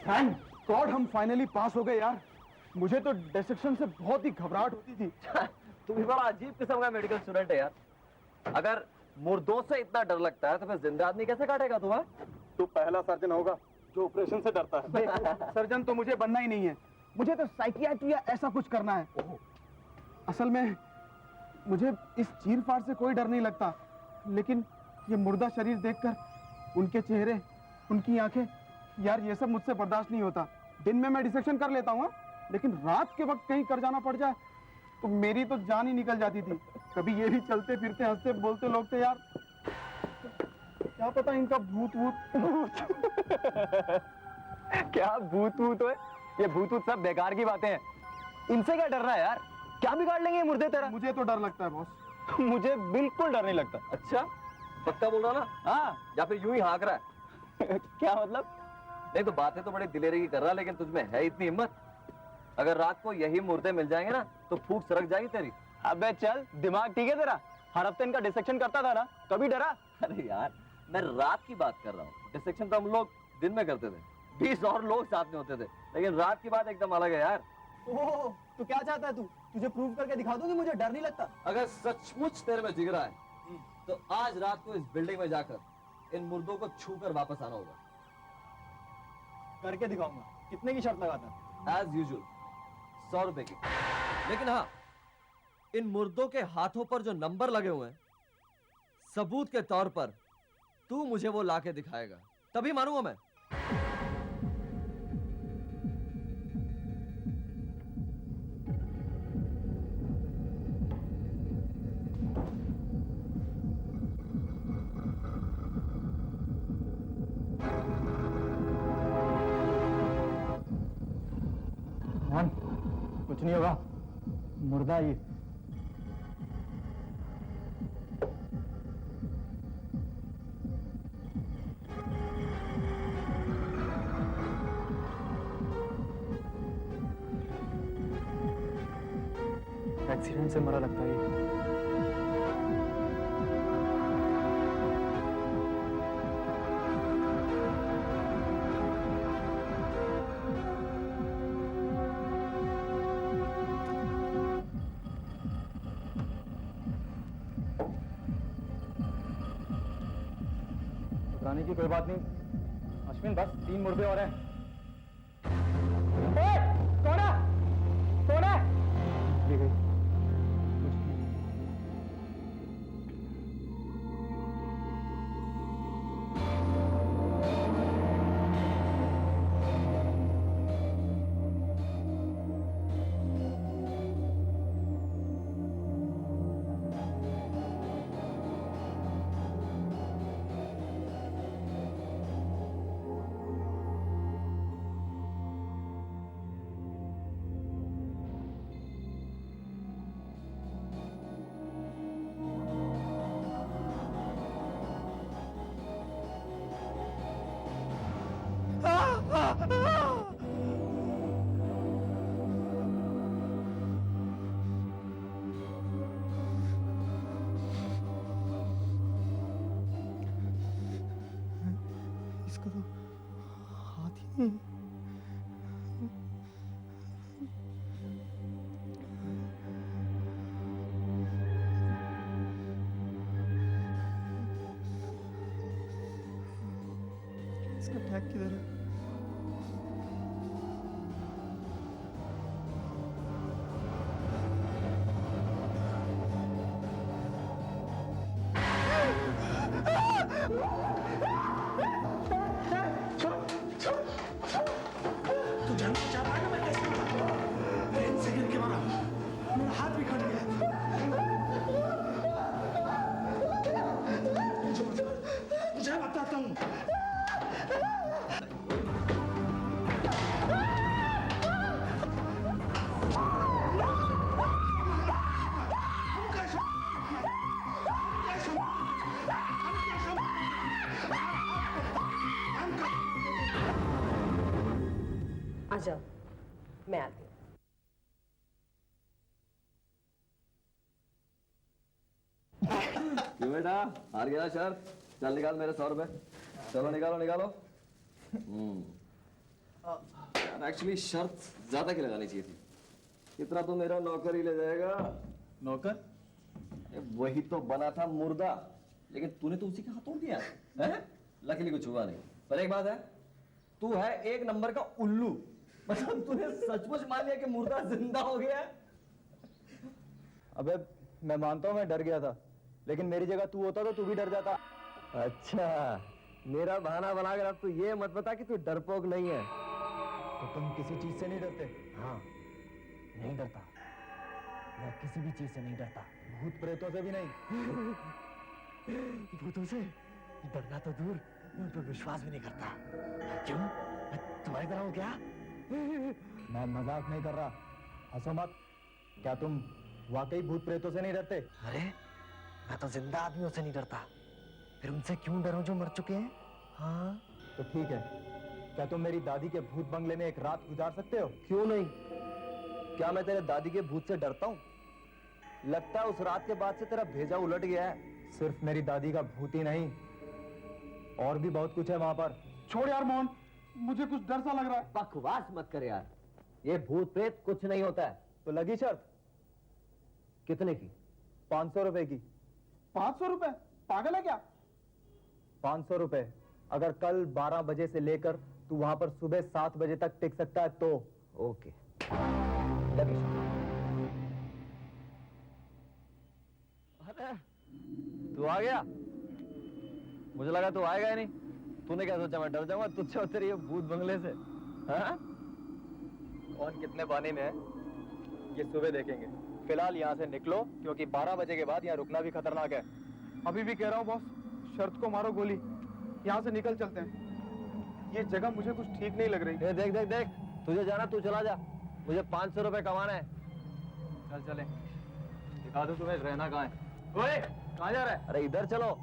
Thank God हम finally पास हो गए यार। मुझे तो डिसेक्शन से बहुत ही घबराहट होती थी। तू भी बड़ा अजीब किस्म का मेडिकल स्टूडेंट है यार। अगर मुर्दों से इतना डर लगता है तो फिर जिंदा आदमी कैसे काटेगा तू? तू पहला सर्जन होगा जो ऑपरेशन से डरता है। सर्जन तो मुझे बनना ही नहीं है, मुझे तो साइकियाट्री या ऐसा कुछ करना है। असल में मुझे इस चीर-फाड़ से कोई डर नहीं लगता, लेकिन ये मुर्दा शरीर देखकर, उनके चेहरे, उनकी आंखें, यार ये सब मुझसे बर्दाश्त नहीं होता। दिन में मैं डिसेक्शन कर लेता हूँ, लेकिन रात के वक्त कहीं कर जाना पड़ जाए तो मेरी तो जान ही निकल जाती थी। कभी ये भी चलते फिरते हंसते बोलते लोग थे यार, क्या पता इनका भूत वूत। क्या भूत वूत है? ये भूत वूत सब बेकार की बातें हैं। इनसे क्या डर रहा है यार? क्या बिगाड़ लेंगे ये मुर्दे तेरा? मुझे तो डर लगता है बॉस। मुझे बिल्कुल डर नहीं लगता। अच्छा, पक्का बोल रहा ना? हाँ, या फिर यूं ही हाँक रहा है? क्या मतलब? नहीं तो बातें तो बड़ी दिलेरी की कर रहा, लेकिन तुझमें है इतनी हिम्मत? अगर रात को यही मुर्दे मिल जाएंगे ना तो फूंक सरक जाएगी तेरी। अबे चल, दिमाग ठीक है तेरा? हर हफ्ते इनका डिसेक्शन करता था ना, कभी डरा? अरे यार, मैं रात की बात कर रहा हूँ। डिसेक्शन तो हम लोग दिन में करते थे, 20 और लोग साथ में होते थे, लेकिन रात की बात एकदम अलग है यार। ओह, तो क्या चाहता है तू? तुझे प्रूव करके दिखा दूं कि मुझे डर नहीं लगता। अगर सचमुच तेरे में जिगरा है तो आज रात को इस बिल्डिंग में जाकर इन मुर्दों को छूकर वापस आना होगा। करके दिखाऊंगा। कितने की शर्त लगाता? एज यूजुअल 100 रुपए की। लेकिन हाँ, इन मुर्दों के हाथों पर जो नंबर लगे हुए हैं, सबूत के तौर पर तू मुझे वो लाके दिखाएगा, तभी मानूंगा मैं। कुछ नहीं होगा, मुर्दा ये। एक्सीडेंट से मरा लगता है ये। घबराने की कोई बात नहीं अश्विन, बस 3 मुर्दे और हैं। कौन है? कौन है? ये गई। इसका तो हाथ ही नहीं। इसका टैग किधर है? तू जान बचा पाया ना? मैं कैसे मारा? 10 सेकंड के मारा, मेरा हाथ भी कट गया। मुझे बताता हूँ। आ जाओ, मैं आती हूँ। क्यों बेटा, हार गया शर्त? चल निकाल मेरे 100 रुपए। चलो निकालो निकालो। यार एक्चुअली शर्त ज्यादा की लगानी चाहिए थी। इतना तो मेरा नौकर ही ले जाएगा। नौकर? वही तो बना था मुर्दा, लेकिन तूने तो उसी का हाथ तोड़ दिया है? लकीली कुछ हुआ नहीं। पर एक बात है, तू है एक नंबर का उल्लू। मतलब तूने सचमुच मान लिया कि मुर्दा जिंदा हो गया है? अबे मैं मानता हूँ मैं डर गया था, लेकिन मेरी जगह तू होता तो तू भी डर जाता। अच्छा, मेरा बहाना बनाकर अब तू ये मत बता कि तू डरपोक नहीं है। तो तुम किसी चीज से नहीं डरते? हाँ, नहीं डरता। मैं किसी भी चीज से नहीं डरता। भूत प्रेतों से भी नहीं? भूतों से डरना तो दूर, मैं उन पर विश्वास भी नहीं करता। क्यों? मैं तुम्हारी तरह हूँ क्या? मैं मजाक नहीं कर रहा, हंसो मत। क्या तुम वाकई भूत प्रेतों से नहीं डरते? अरे, मैं तो जिंदा आदमियों से नहीं डरता। फिर उनसे क्यों डरूं जो मर चुके हैं? हाँ, तो ठीक है, क्या तुम मेरी दादी के भूत बंगले में एक रात गुजार सकते हो? क्यों नहीं? क्या मैं तेरे दादी के भूत से डरता हूँ? लगता है उस रात के बाद से तेरा भेजा उलट गया है। सिर्फ मेरी दादी का भूत ही नहीं, और भी बहुत कुछ है वहां पर। छोड़ यार मोहन, मुझे कुछ डर सा लग रहा है। बकवास मत कर यार, ये भूत प्रेत कुछ नहीं होता है। तो लगी शर्त? कितने की? 500 रुपए की। 500 रुपए? पागल है क्या? 500 रुपए। अगर कल 12 बजे से लेकर तू वहां पर सुबह 7 बजे तक टिक सकता है तो। ओके, लगी शर्त। अरे, तू आ गया? मुझे लगा तू आएगा ही नहीं। तूने क्या सोचा मैं डर जाऊंगा तुझसे और तेरे ये भूत बंगले से? हाँ? कौन कितने पानी में है ये सुबह देखेंगे। फिलहाल यहाँ से निकलो, क्योंकि 12 बजे के बाद यहाँ रुकना भी खतरनाक है। अभी भी कह रहा हूँ बॉस, शर्त को मारो गोली, यहाँ से निकल चलते हैं। ये जगह मुझे कुछ ठीक नहीं लग रही। ए, देख देख देख, तुझे जाना तू चला जा, मुझे 500 रुपए कमाना है। चल चले, दिखा दो तुम्हें रहना कहाँ है। ओए, कहाँ जा रहा है? अरे इधर चलो।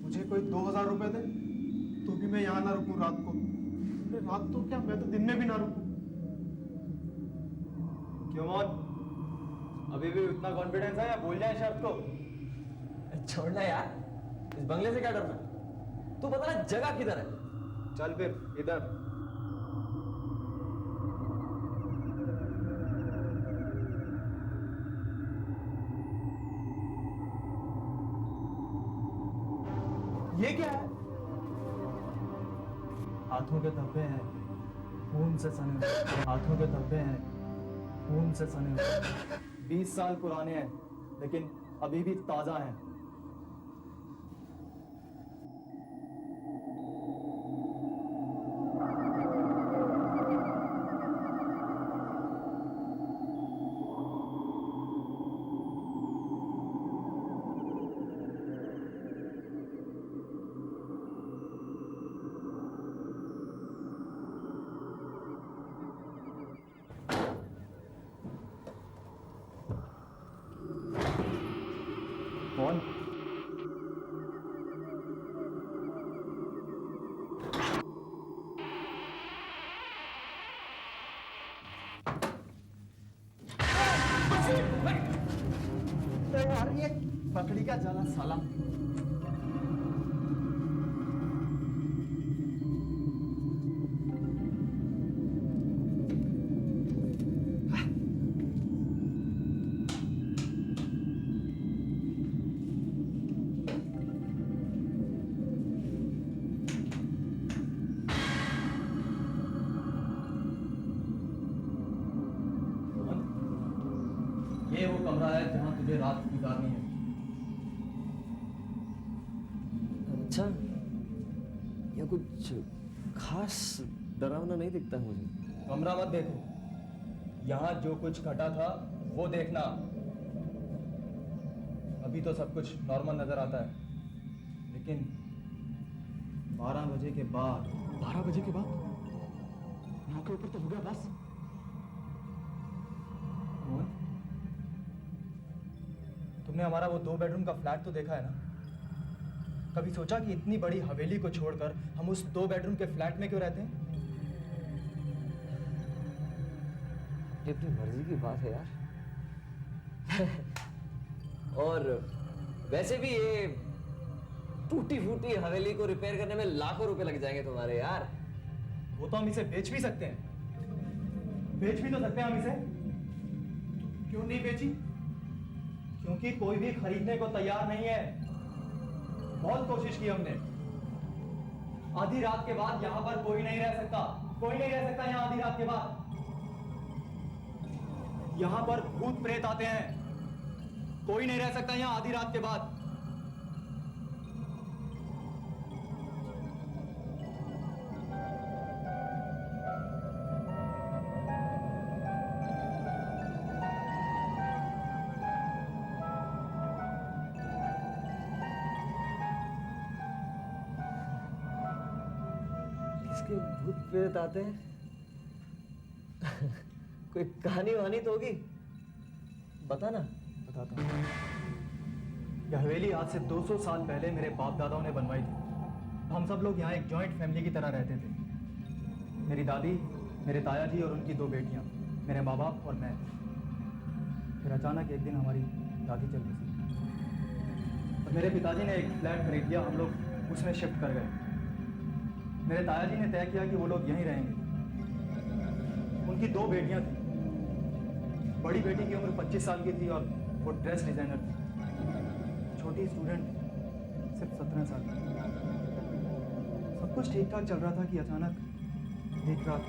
मुझे कोई 2000 रुपए दे तो भी मैं यहाँ ना रुकूं रात को। अरे रात तो क्या, मैं तो दिन में भी ना रुकूं। क्यों मोहन, अभी भी उतना कॉन्फिडेंस है या भूल जाए शर्त को? छोड़ना यार, इस बंगले से क्या डरना? तू बता ना जगह किधर है? चल फिर इधर। ये क्या है? हाथों के धब्बे हैं, खून से सने हुए। हाथों के धब्बे हैं, खून से सने हुए। 20 साल पुराने हैं, लेकिन अभी भी ताजा हैं। कौन? यार ये पकड़ी का जाला साला। ये वो कमरा है जहां तुझे रात गुजारनी है। अच्छा, ये कुछ खास डरावना नहीं दिखता मुझे। कमरा मत देखो, यहाँ जो कुछ घटा था वो देखना। अभी तो सब कुछ नॉर्मल नजर आता है, लेकिन 12 बजे के बाद। 12 बजे के बाद 9 के ऊपर तो हो गया बस। मोहन, तुमने हमारा वो 2 बेडरूम का फ्लैट तो देखा है ना? कभी सोचा कि इतनी बड़ी हवेली को छोड़कर हम उस 2 बेडरूम के फ्लैट में क्यों रहते हैं? ये अपनी मर्जी की बात है यार। और वैसे भी ये टूटी फूटी हवेली को रिपेयर करने में लाखों रुपए लग जाएंगे तुम्हारे यार। वो तो हम इसे बेच भी सकते हैं। बेच भी तो सकते हैं हम इसे। क्यों नहीं बेची? क्योंकि कोई भी खरीदने को तैयार नहीं है। बहुत कोशिश की हमने। आधी रात के बाद यहाँ पर कोई नहीं रह सकता। कोई नहीं रह सकता यहाँ आधी रात के बाद। यहाँ पर भूत प्रेत आते हैं। कोई नहीं रह सकता यहाँ आधी रात के बाद। किसके भूत प्रेत आते हैं? कोई कहानी वहानी तो होगी, बता ना। बताता हूँ। यह हवेली आज से 200 साल पहले मेरे बाप दादाओं ने बनवाई थी। हम सब लोग यहाँ एक जॉइंट फैमिली की तरह रहते थे। मेरी दादी, मेरे ताया जी और उनकी 2 बेटियाँ, मेरे माँ बाप और मैं। फिर अचानक एक दिन हमारी दादी चल बसी और मेरे पिताजी ने एक फ्लैट खरीद लिया। हम लोग उसमें शिफ्ट कर गए। मेरे ताया जी ने तय किया कि वो लोग यहीं रहेंगे। उनकी 2 बेटियाँ थीं। बड़ी बेटी की उम्र 25 साल की थी और वो ड्रेस डिजाइनर थी। छोटी स्टूडेंट सिर्फ 17 साल की। सब कुछ ठीक ठाक चल रहा था कि अचानक एक रात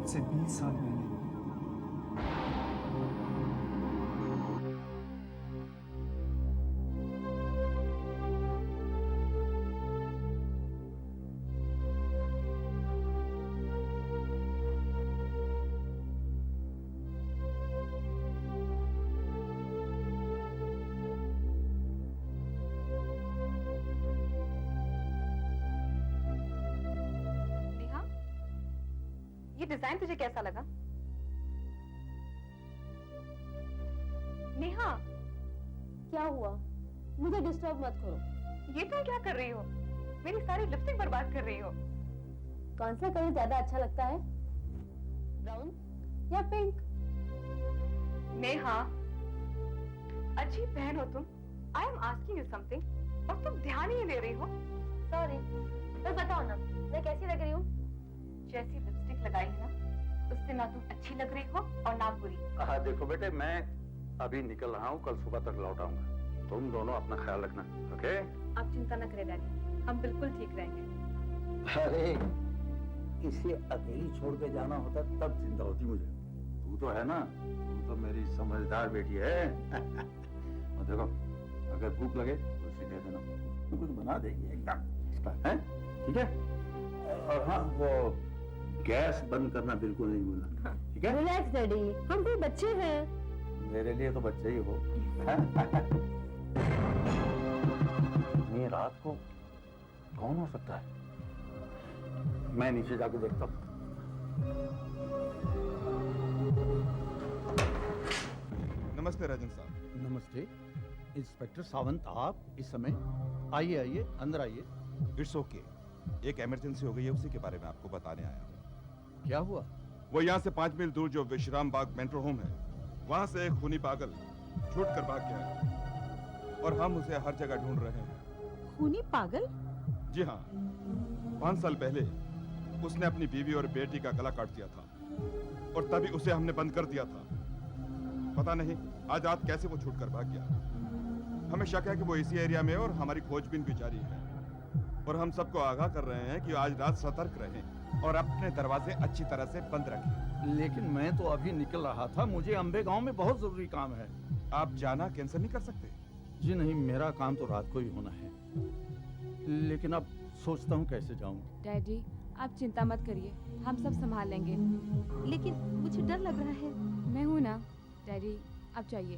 से 20 साल पहले ये डिजाइन तुझे कैसा लगा? नेहा, क्या हुआ? मुझे डिस्टर्ब मत करो। ये तुम क्या कर रही हो? मेरी सारी लिपस्टिक बर्बाद कर रही हो। कौन सा कलर ज्यादा अच्छा लगता है, ब्राउन या पिंक? नेहा, अजीब बहन हो तुम। I am asking you something और तुम ध्यान ही नहीं दे रही हो। सॉरी, तो बताओ ना मैं कैसी लग रही हूँ? जैसी लिपस्टिक लगाई है ना, उससे ना तुम अच्छी लग रही हो और ना बुरी। हाँ देखो बेटे, मैं अभी निकल रहा हूँ, कल सुबह तक लौट आऊंगा। तुम दोनों अपना ख्याल रखना, ओके? आप चिंता न करें डैडी, हम बिल्कुल ठीक रहेंगे। अरे इसे अकेली छोड़ के जाना होता तब चिंता होती मुझे। तू तो है ना, तू तो मेरी समझदार बेटी है। और देखो, अगर भूख लगे तो उसे दे देना, तू कुछ बना देगी एकदम, है? ठीक है? और हाँ, वो गैस बंद करना बिल्कुल नहीं भूलना, ठीक है? रिलैक्स डैडी, हम कोई बच्चे हैं। मेरे लिए तो बच्चे ही हो। इतनी रात को कौन हो सकता है? मैं नीचे जाके देखता हूँ। नमस्ते राजन साहब। नमस्ते इंस्पेक्टर सावंत, आप इस समय? आइए आइए, अंदर आइए। इट्स ओके, एक इमरजेंसी हो गई है, उसी के बारे में आपको बताने आया हूँ। क्या हुआ? वो यहाँ से 5 मील दूर जो विश्राम बाग मेट्रो होम है, वहाँ से एक खूनी पागल छूट कर भाग गया है और हम उसे हर जगह ढूंढ रहे हैं। खूनी पागल? जी हाँ, 5 साल पहले उसने अपनी बीवी और बेटी का गला काट दिया था और तभी उसे हमने बंद कर दिया था। पता नहीं आज रात कैसे वो छूट कर भाग गया। हमें शक है कि वो इसी एरिया में, और हमारी खोजबीन भी जारी है। और हम सबको आगाह कर रहे हैं कि आज रात सतर्क रहें और अपने दरवाजे अच्छी तरह से बंद रखें। लेकिन मैं तो अभी निकल रहा था, मुझे अंबे गांव में बहुत जरूरी काम है। आप जाना कैंसिल नहीं कर सकते? जी नहीं, मेरा काम तो रात को ही होना है, लेकिन अब सोचता हूँ कैसे जाऊँ। डैडी आप चिंता मत करिए, हम सब संभाल लेंगे। लेकिन मुझे डर लग रहा है। मैं हूँ ना डैडी, आप जाइए।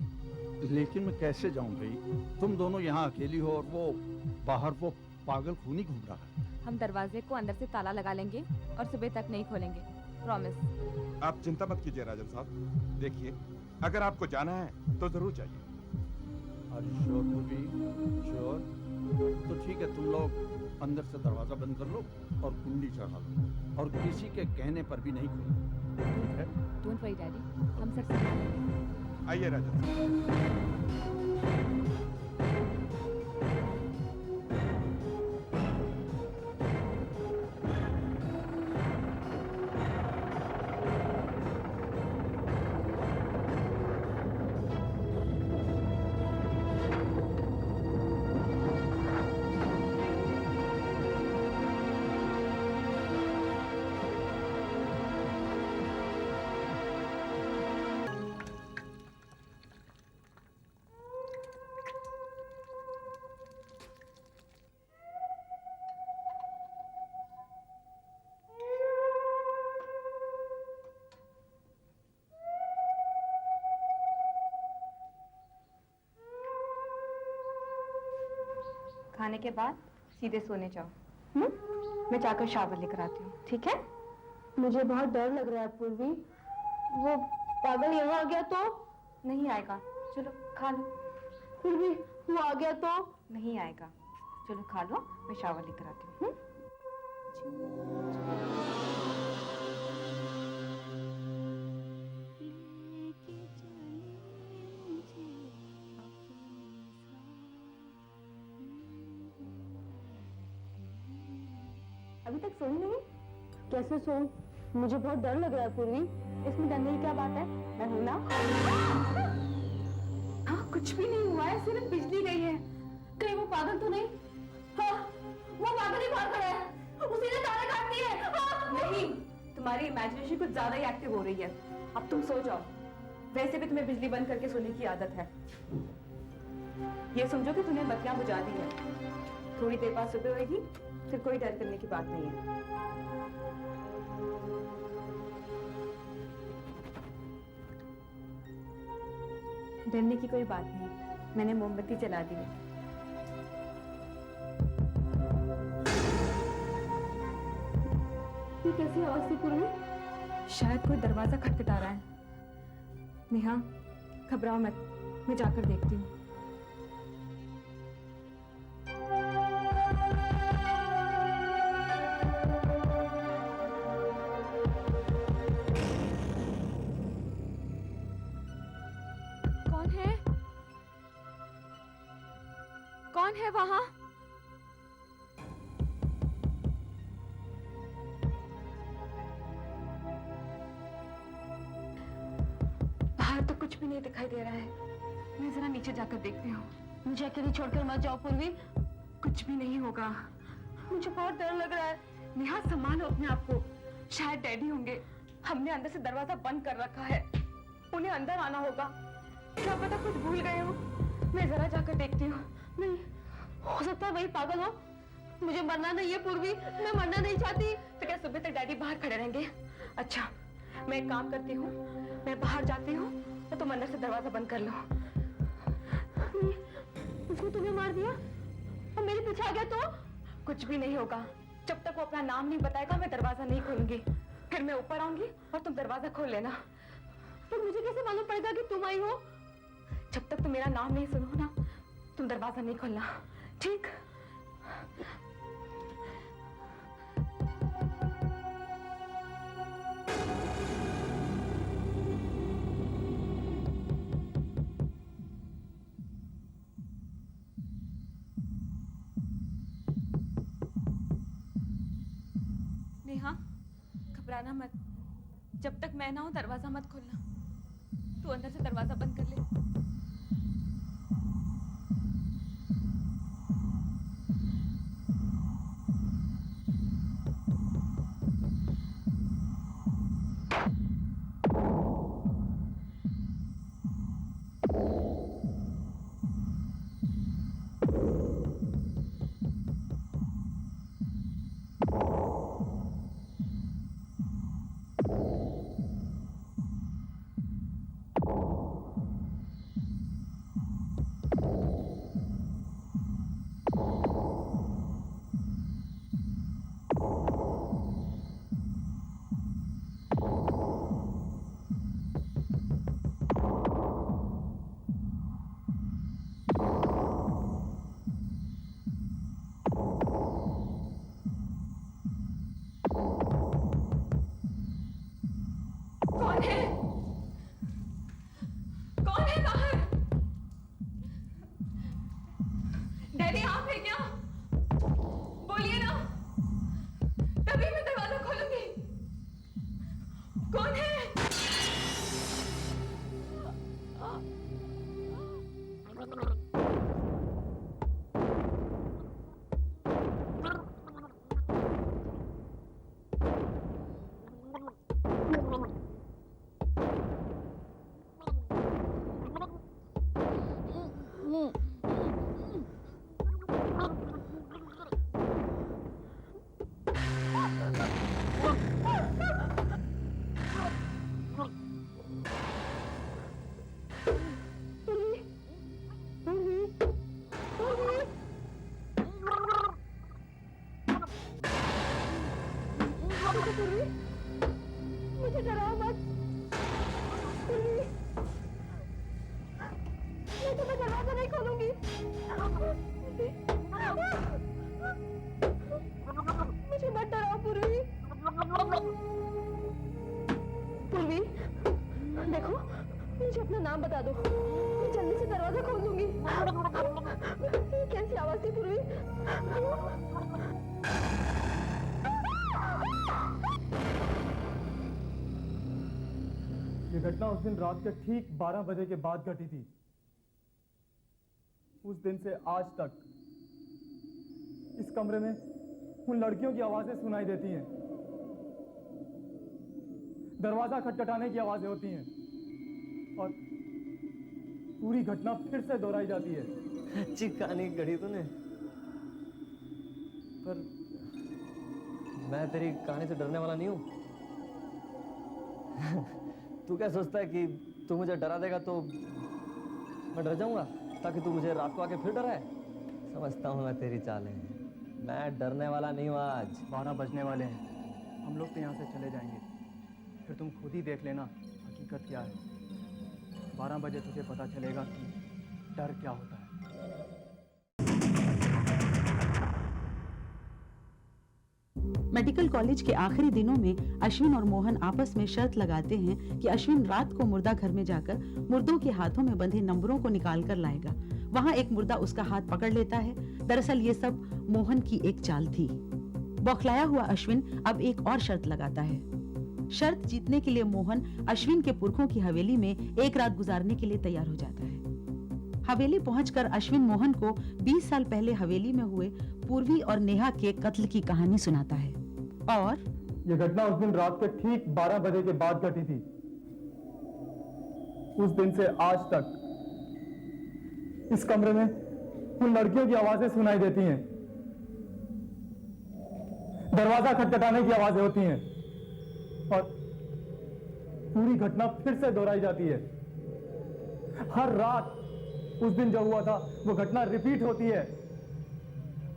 लेकिन मैं कैसे जाऊँ भाई? तुम दोनों यहाँ अकेली हो और वो बाहर वो पागल खूनी घूम रहा है। हम दरवाजे को अंदर से ताला लगा लेंगे और सुबह तक नहीं खोलेंगे, प्रॉमिस। आप चिंता मत कीजिए राजन साहब। देखिए, अगर आपको जाना है तो जरूर जाइए। श्योर भी श्योर? तो ठीक है, तुम लोग अंदर से दरवाजा बंद कर लो और कुंडी चढ़ा लो और किसी के कहने पर भी नहीं खोलो, ठीक है? डोंट वरी डैडी, हम सब संभाल लेंगे। आइए राजा साहब। खाने के बाद सीधे सोने जाओ। मैं जाकर शावर लेकर आती हूँ, ठीक है? मुझे बहुत डर लग रहा है पूर्वी। वो पागल यहाँ आ गया तो? नहीं आएगा, चलो खा लो। फिर भी वो आ गया तो? नहीं आएगा, चलो खा लो, मैं शावर लेकर आती हूँ। अभी तक सोई नहीं? कैसे सोऊं? मुझे बहुत डर लग रहा है पूर्वी। इसमें डरने की क्या बात है? मैं हूं ना। हाँ, कुछ भी नहीं हुआ है, सिर्फ बिजली गई है। कहीं वो पागल तो नहीं? हाँ, वो पागल ही बाहर खड़ा है। उसी ने तारे काट दिए। हाँ। नहीं, तुम्हारी इमेजिनेशन कुछ ज्यादा ही एक्टिव हो रही है। अब तुम सो जाओ। वैसे भी तुम्हें बिजली बंद करके सोने की आदत है। ये समझो कि तुमने बत्तियां बुझा दी है। थोड़ी देर बाद सुबह होगी, फिर कोई डर करने की बात नहीं है। डरने की कोई बात नहीं, मैंने मोमबत्ती जला दी है। ये कैसी आवाज थी पूर्वी? शायद कोई दरवाजा खटखटा रहा है। नेहा, घबराओ मत, मैं जाकर देखती हूँ। कौन है वहां? बाहर तो कुछ भी नहीं दिखाई दे रहा है। मैं जरा नीचे जाकर देखती हूँ। मुझे अकेली छोड़कर मत जाओ पूर्वी। कुछ भी नहीं होगा। मुझे बहुत डर लग रहा है। नेहा, संभालो अपने आप को। शायद डैडी होंगे। हमने अंदर से दरवाजा बंद कर रखा है। उन्हें अंदर आना होगा। क्या पता कुछ भूल गए हो। मैं जरा जाकर देखती हूँ। नहीं, हो सकता है वही पागल हो। मुझे मरना नहीं है पूर्वी, मैं मरना नहीं चाहती। तो क्या सुबह तक डैडी बाहर खड़े रहेंगे? अच्छा, मैं एक काम करती हूँ, मैं बाहर जाती हूँ तो तुम अंदर से दरवाजा बंद कर लो। उसने तुम्हें मार दिया और मेरे पीछे आ गया तो? कुछ भी नहीं होगा। जब तक वो अपना नाम नहीं बताएगा मैं दरवाजा नहीं खोलूंगी। फिर मैं ऊपर आऊंगी और तुम दरवाजा खोल लेना। तो मुझे कैसे मालूम पड़ेगा कि तुम आई हो? जब तक तुम मेरा नाम नहीं सुनो ना, तुम दरवाजा नहीं खोलना, ठीक? नेहा, घबराना मत। जब तक मैं ना हूं दरवाजा मत खोलना। तू अंदर से दरवाजा बंद कर ले। यानी आप है क्या? बोलिए ना, तभी मैं दरवाजा खोलूंगी। कौन है? मुझे डराओ मत। मैं तुम्हें दरवाजा नहीं खोलूंगी। मुझे मत डराओ पूर्वी। पूर्वी, देखो मुझे अपना नाम बता दो, मैं जल्दी से दरवाजा खोल दूंगी। कैसी आवाज थी पूर्वी? ये घटना उस दिन रात के ठीक 12 बजे के बाद घटी थी। उस दिन से आज तक इस कमरे में उन लड़कियों की आवाजें सुनाई देती हैं, दरवाजा खटखटाने की आवाजें होती हैं और पूरी घटना फिर से दोहराई जाती है। अच्छी कहानी गढ़ी तूने, पर मैं तेरी कहानी से डरने वाला नहीं हूं। तू क्या सोचता है कि तू मुझे डरा देगा तो मैं डर जाऊंगा ताकि तू मुझे रात को आके फिर डराए? समझता हूं मैं तेरी चालें। मैं डरने वाला नहीं हूं। आज 12 बजने वाले हैं, हम लोग तो यहाँ से चले जाएंगे, फिर तुम खुद ही देख लेना हकीकत क्या है। 12 बजे तुझे पता चलेगा कि डर क्या होता है। मेडिकल कॉलेज के आखिरी दिनों में अश्विन और मोहन आपस में शर्त लगाते हैं कि अश्विन रात को मुर्दा घर में जाकर मुर्दों के हाथों में बंधे नंबरों को निकाल कर लाएगा। वहां एक मुर्दा उसका हाथ पकड़ लेता है। दरअसल ये सब मोहन की एक चाल थी। बौखलाया हुआ अश्विन अब एक और शर्त लगाता है। शर्त जीतने के लिए मोहन अश्विन के पुरखों की हवेली में एक रात गुजारने के लिए तैयार हो जाता है। हवेली पहुंचकर अश्विन मोहन को 20 साल पहले हवेली में हुए पूर्वी और नेहा के कत्ल की कहानी सुनाता है। और ये घटना उस दिन रात के ठीक 12 बजे के बाद घटी थी। उस दिन से आज तक इस कमरे में उन लड़कियों की आवाजें सुनाई देती हैं, दरवाजा खटखटाने की आवाजें होती हैं और पूरी घटना फिर से दोहराई जाती है। हर रात उस दिन जो हुआ था वो घटना रिपीट होती है।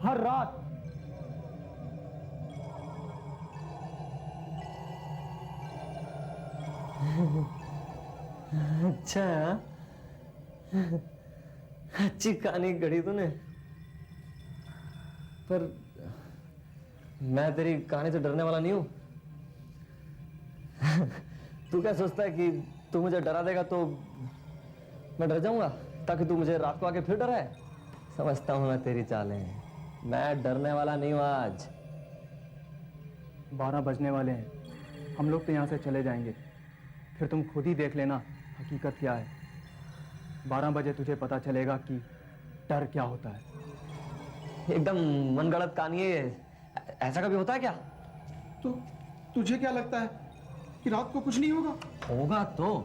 हर रात। अच्छा, अच्छी कहानी गढ़ी तूने, पर मैं तेरी कहानी से डरने वाला नहीं हूं। तू क्या सोचता है कि तू मुझे डरा देगा तो मैं डर जाऊंगा ताकि तू मुझे रात को आके फिर डराए? समझता हूं मैं तेरी चालें। मैं डरने वाला नहीं हूं। आज 12 बजने वाले हैं, हम लोग तो यहाँ से चले जाएंगे, फिर तुम खुद ही देख लेना हकीकत क्या है। 12 बजे तुझे पता चलेगा कि डर क्या होता है। एकदम मनगढ़ंत कहानी है ये। ऐसा कभी होता है क्या? तो तुझे क्या लगता है कि रात को कुछ नहीं होगा? होगा तो,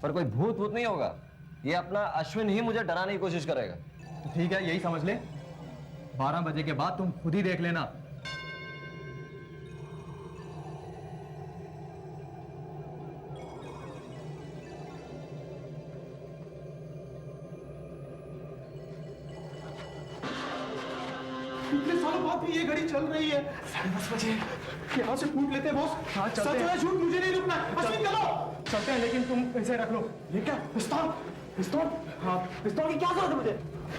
पर कोई भूत भूत नहीं होगा। ये अपना अश्विन ही मुझे डराने की कोशिश करेगा। तो ठीक है, यही समझ ले। 12 बजे के बाद तुम खुद ही देख लेना। इतने सालों बाद भी ये घड़ी चल रही है। 10:30 बजे यहाँ से कूद लेते हैं बॉस। हाँ, चलते सच हैं। है झूठ मुझे नहीं रुकना। अश्विन चलो। चलते हैं, लेकिन तुम इसे रख लो। ये क्या? पिस्तौल? पिस्तौल? हाँ, पिस्तौल की क्या जरूरत है मुझे?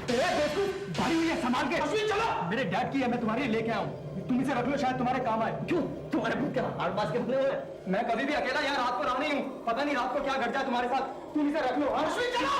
बेवकूफ, भारी हुई है, संभाल के। अश्विन चलो। मेरे डैड की है, मैं तुम्हारे लिए लेके आया हूँ। तुम इसे रख लो, शायद तुम्हारे काम आए। क्यों? तुम्हारे भूत के हाथ पास के बने हुए? मैं कभी भी अकेला यहाँ रात को रहा नहीं हूँ। पता नहीं रात को क्या घट जाए तुम्हारे साथ। तुम इसे रख लो। अश्विन चलो।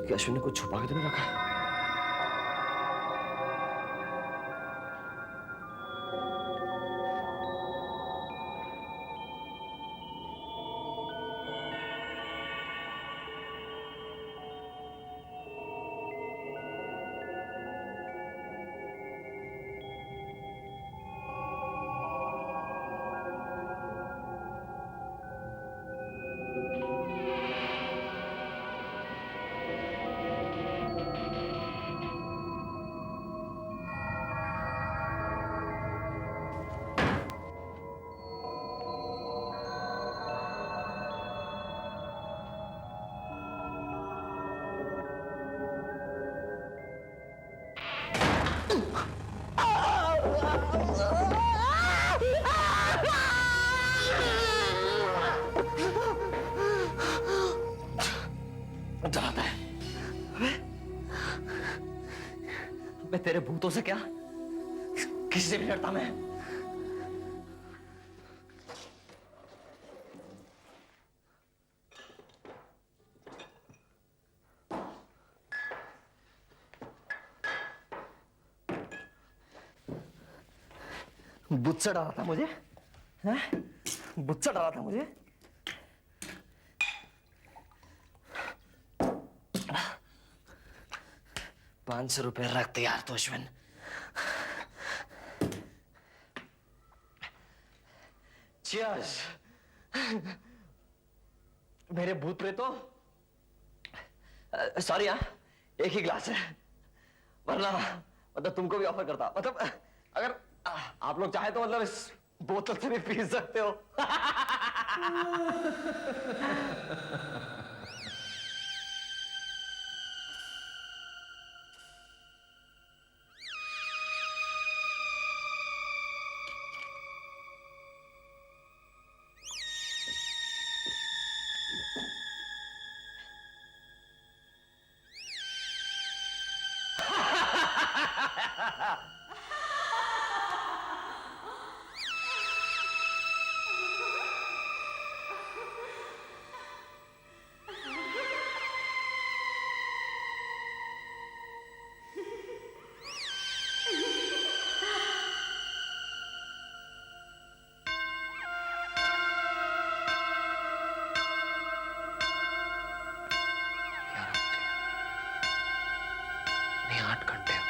कि अश्विन ने कुछ छुपा के तो नहीं रखा? मैं तेरे भूतों से क्या, किसी से भी डरता मैं? बुच्चा डाला था मुझे, हैं? बुच्चा डाला था मुझे। 500 रुपए रखते यार तो अश्विन। Cheers! मेरे भूत प्रेतों, सॉरी यार, एक ही ग्लास है, वरना मतलब तुमको भी ऑफर करता। मतलब अगर आप लोग चाहे तो मतलब इस बोतल से भी पी सकते हो। नहीं, 8 घंटे हो।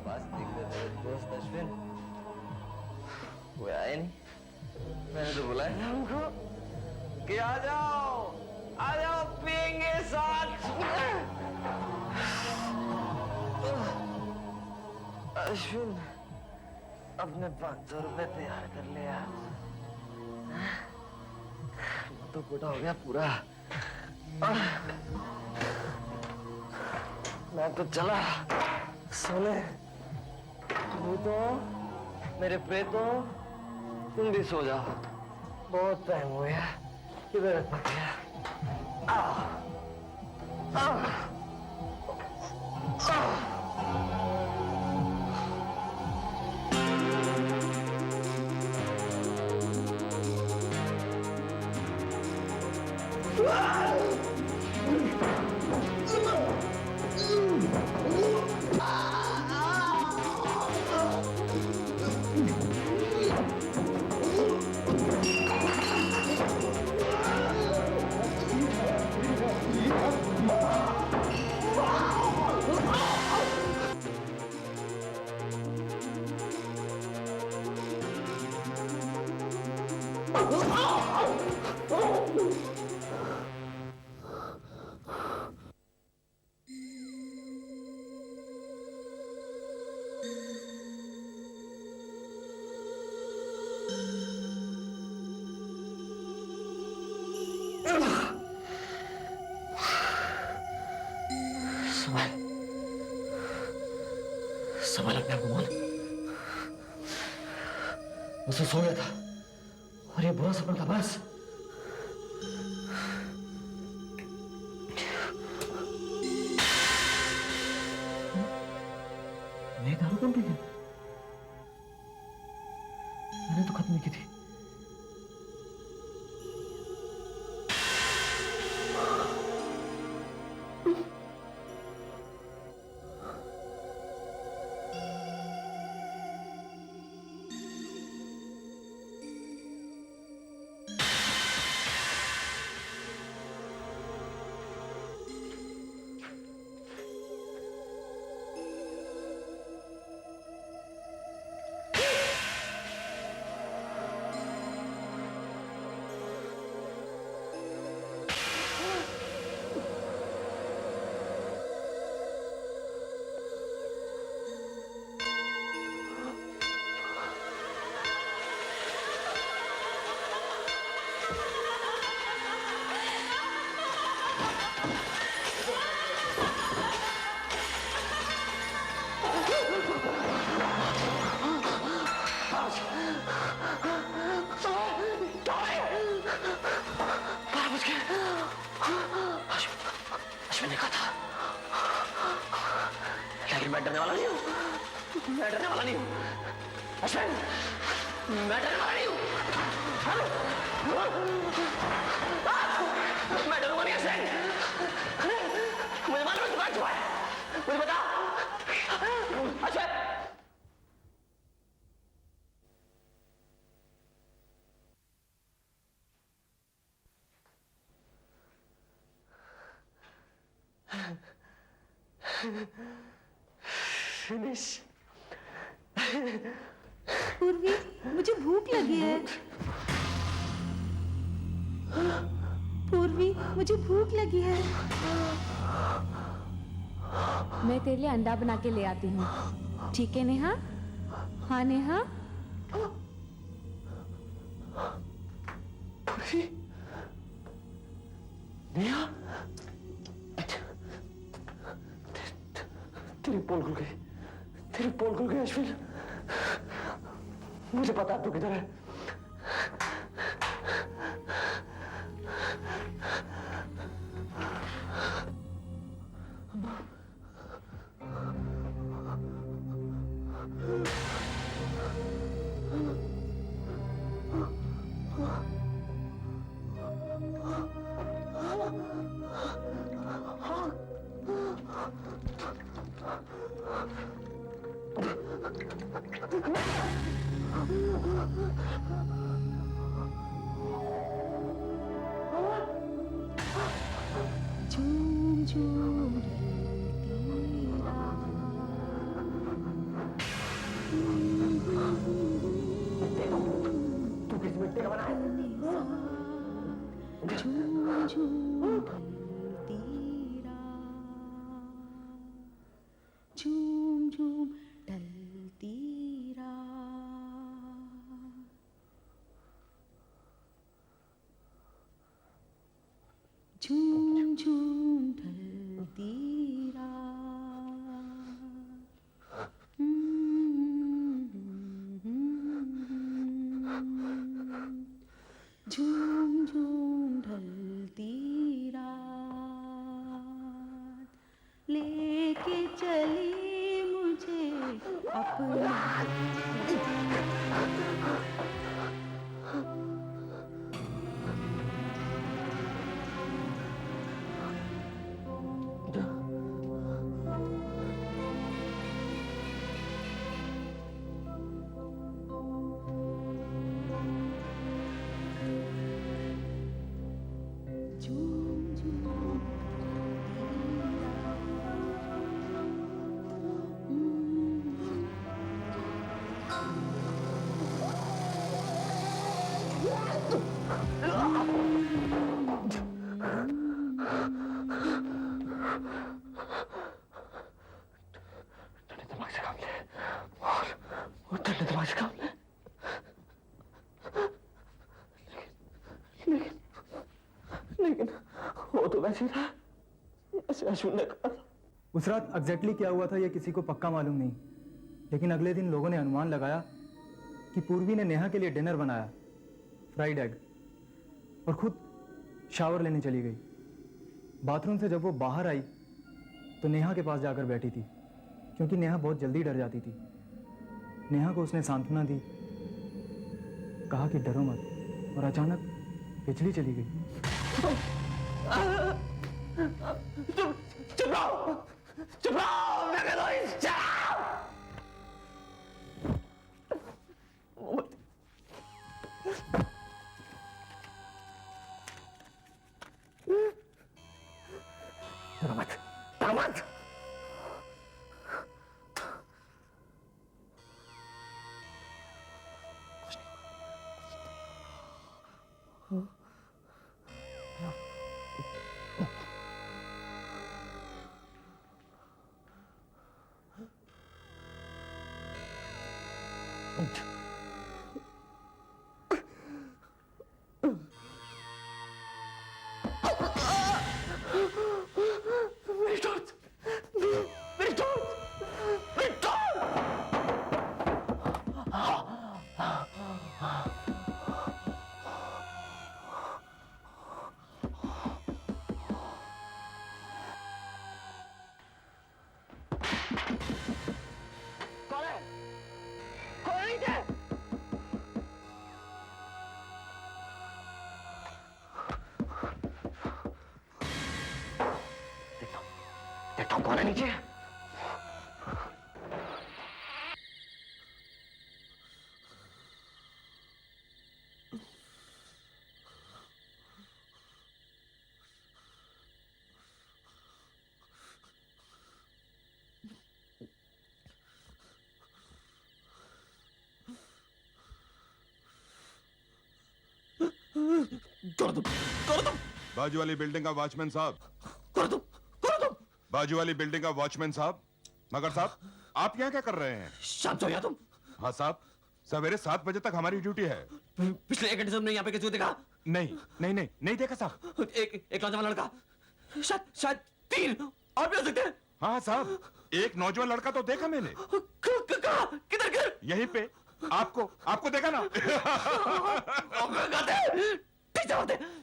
बस देख ले मेरे दोस्त अश्विन, कोई आया नहीं। मैंने तो बुलाया था हमको कि आ जाओ पिएंगे साथ। अश्विन अपने 500 रुपए तैयार कर ले यार, तो कोटा हो गया पूरा। मैं तो चला सोने। भूतों, मेरे प्रेतों, तुम भी सो जाओ, बहुत टाइम हो गया, किधर पक गया। संभाल अपने आप को मान। मुझसे सो गया था और ये बुरा सपना था बस। नई दारू कौन पी गया? मैंने तो खत्म नहीं की थी। अश्विन ने कहा था, लेकिन मैं डरने वाला नहीं हूँ। मैं डरने वाला नहीं हूँ अश्विन, मैं डरने वाला नहीं हूँ। मैं डरूंगा नहीं अश्विन। मुझे मालूम है तू कहाँ छुपा है, मुझे बता अश्विन। फिनिश। पूर्वी, मुझे भूख लगी है। पूर्वी, मुझे भूख लगी है। मैं तेरे लिए अंडा बना के ले आती हूँ, ठीक है नेहा? हाँ नेहा? नेहा, तेरी पोल खुल गई, तेरी पोल खुल गई अश्विन। मुझे पता है तू किधर है। झूम झूम तू किस मिट्टी का बना है? झूम झूम ढलती रात, झूम झूम ढलती रात, झूम झूम ढलती रात। झूम झूम ढलती रात, लेके चली मुझे अपने। लेकिन वो तो वैसे था जैसे अश्विन ने कहा था। उस रात एग्जैक्टली क्या हुआ था ये किसी को पक्का मालूम नहीं, लेकिन अगले दिन लोगों ने अनुमान लगाया कि पूर्वी ने नेहा के लिए डिनर बनाया, फ्राइड एग, और खुद शावर लेने चली गई। बाथरूम से जब वो बाहर आई तो नेहा के पास जाकर बैठी थी, क्योंकि नेहा बहुत जल्दी डर जाती थी। नेहा को उसने सांत्वना दी, कहा कि डरो मत, और अचानक बिजली चली गई। चुप रहो, चुप रहो, मैं कह रहा हूं, चुप डरो मत, डरो मत। देखता हूं कौन है नीचे। कर दो बाजू वाली बिल्डिंग का वॉचमैन साहब, कर दो बाजू वाली बिल्डिंग का वॉचमैन साहब। मगर साहब, आप यहाँ क्या कर रहे हैं? शांत हो या तुम। हाँ साहब, सवेरे 7 बजे तक हमारी ड्यूटी है। पिछले 1 घंटे से हमने यहाँ पे किसी को देखा? नहीं देखा साहब। एक नौजवान लड़का, शायद 3 और भी हो सकते हैं। हाँ साहब, एक नौजवान लड़का तो देखा मैंने। किधर? यहीं पे। आपको देखा ना।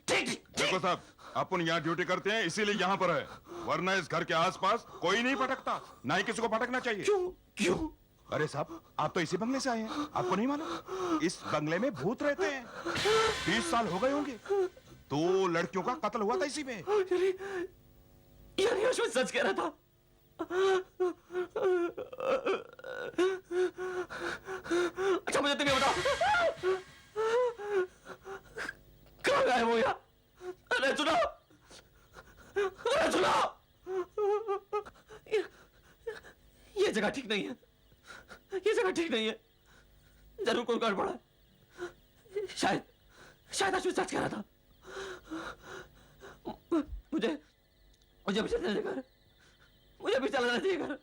ठीक। देखो साहब, अपन यहाँ ड्यूटी करते हैं, इसीलिए यहाँ पर है, वरना इस घर के आसपास कोई नहीं भटकता, ना ही किसी को भटकना चाहिए। क्यों? अरे साहब, आप तो इसी बंगले से आए हैं, आपको नहीं मालूम? इस बंगले में भूत रहते हैं। 30 साल हो गए होंगे। 2 लड़कियों का कत्ल हुआ था इसी में। यानी अश्विन सच कह रहा था। अच्छा मुझे तुम ये बताओ, कहाँ गए वो यहाँ? अरे सुनो, ये जगह ठीक नहीं है, जरूर कोई गड़बड़ है। शायद अश्विन सच कह रहा था। मुझे भी चलना चाहिए घर, मुझे भी चलना चाहिए घर।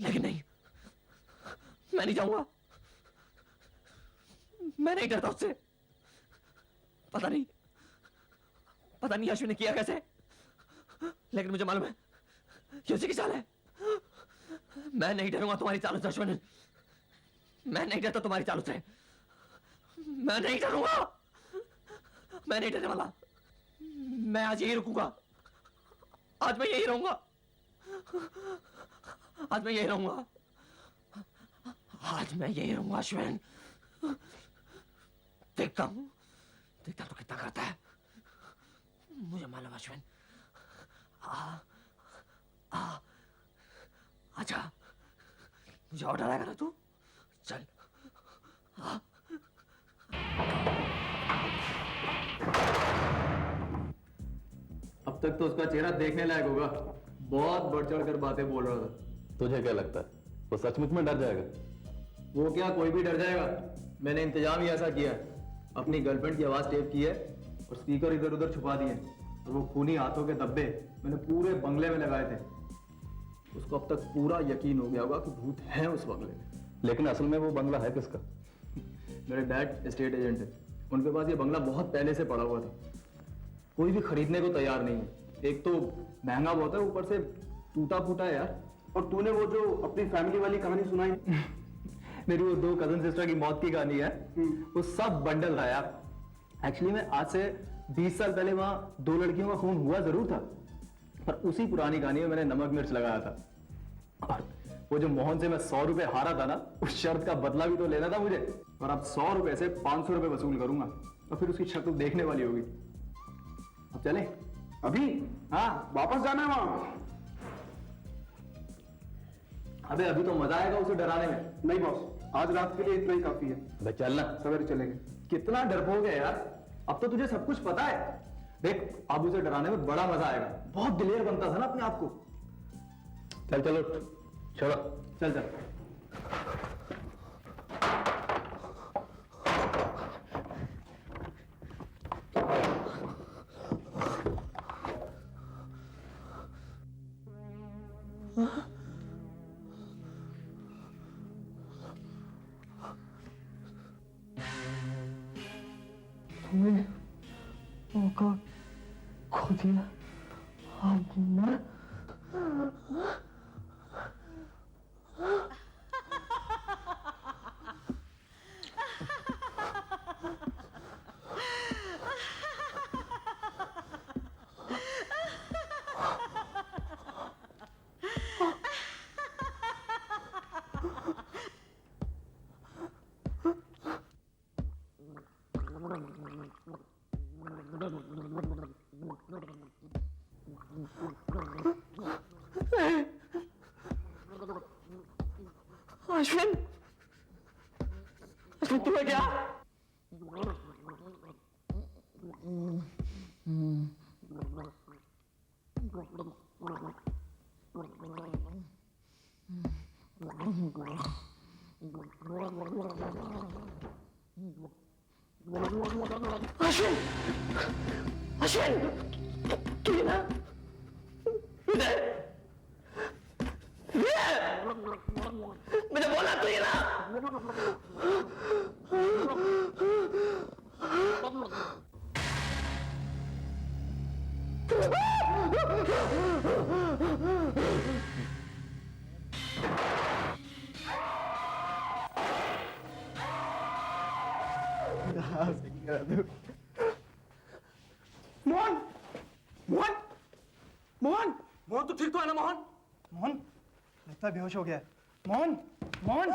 लेकिन नहीं, मैं नहीं जाऊंगा। मैं नहीं डरता उससे। पता नहीं अश्विन ने किया कैसे, लेकिन मुझे मालूम है ये उसी की चाल है। मैं नहीं डरूंगा तुम्हारी चालों से अश्विन, मैं नहीं डरता तुम्हारी चालों से। मैं नहीं डरूंगा, मैं नहीं डरने वाला। मैं आज यही रुकूंगा, आज मैं यही रहूंगा, अश्विन। देखता हूं तो कितना करता है। मुझे मालूम अश्विन। अच्छा, मुझे ऑर्डर आएगा ना तू? चल। अब तक तो उसका चेहरा देखने लायक होगा, बहुत बढ़ चढ़ कर बातें बोल रहा था। तुझे क्या लगता है वो सचमुच में डर जाएगा? वो क्या, कोई भी डर जाएगा? मैंने इंतजाम ही ऐसा किया है, अपनी गर्लफ्रेंड की आवाज टेप की है और स्पीकर इधर उधर छुपा दिए, और वो खूनी हाथों के धब्बे मैंने पूरे बंगले में लगाए थे। उसको अब तक पूरा यकीन हो गया होगा कि भूत है उस बंगले में। लेकिन असल में वो बंगला है किसका? मेरे डैड एस्टेट एजेंट है, उनके पास ये बंगला बहुत पहले से पड़ा हुआ था। कोई भी खरीदने को तैयार नहीं है। एक तो महंगा बहुत है, ऊपर से टूटा फूटा है यार। और तूने वो जो अपनी फैमिली वाली कहानी सुनाई मेरी वो 2 कजन सिस्टर की मौत की कहानी है, वो सब बंडल था यार। एक्चुअली मैं आज से 20 साल पहले वहां 2 लड़कियों का खून हुआ जरूर था, पर उसी पुरानी कहानी में मैंने नमक मिर्च लगाया था। और वो जो मोहन से मैं 100 रुपए हारा था ना, उस शर्त का बदला भी तो लेना था मुझे। और अब 100 रुपए से 500 रुपए वसूल करूंगा, और फिर उसकी शक्ल देखने वाली होगी। अब चले? अभी? हाँ, वापस जाना है वहां? अबे अभी तो मजा आएगा उसे डराने में। नहीं बॉस, आज रात के लिए इतना ही काफी है। अबे चलना, सवेरे चलेंगे। कितना डरपोक है यार, अब तो तुझे सब कुछ पता है। देख, अब उसे डराने में बड़ा मजा आएगा। बहुत दिलेर बनता था ना अपने आप को। चल चलो, छोड़ो, चल चल। मौका खो दिया। अब मैं अश्विन, अश्विन तुम्हें क्या? अश्विन, अश्विन, तू ये ना इधर, मैंने बोला तो ये ना। मोहन, मोहन, मोहन, मोहन तो ठीक तो है ना मोहन? मोहन लगता है बेहोश हो गया है। मोहन, मोहन,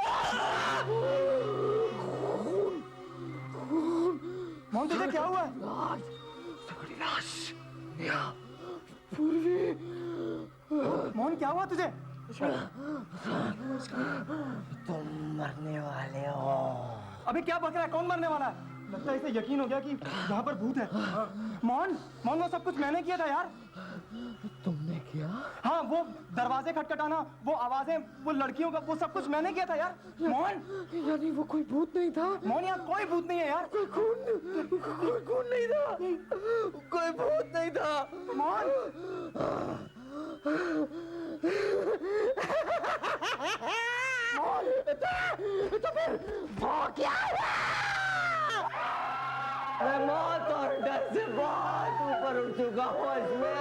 मोहन तुझे क्या हुआ है? पूर्वी, मोहन क्या हुआ तुझे? तुम मरने वाले हो। अबे क्या बक रहा है? कौन मरने वाला है? लगता है इसे यकीन हो गया कि यहाँ पर भूत है। मोहन, मोहन वो सब कुछ मैंने किया था यार। तुमने किया? हाँ, वो दरवाजे खटखटाना, वो आवाजें, वो लड़कियों का, वो सब कुछ मैंने किया था यार। मोहन, यानी वो कोई भूत नहीं था? मोहन यहाँ कोई भूत नहीं है यार। कोई खून नहीं था, कोई भूत नहीं था। मोहन, तो फिर वो क्या हुआ? मैं मौत और डर से बहुत ऊपर उठ चुका हूँ इसमें।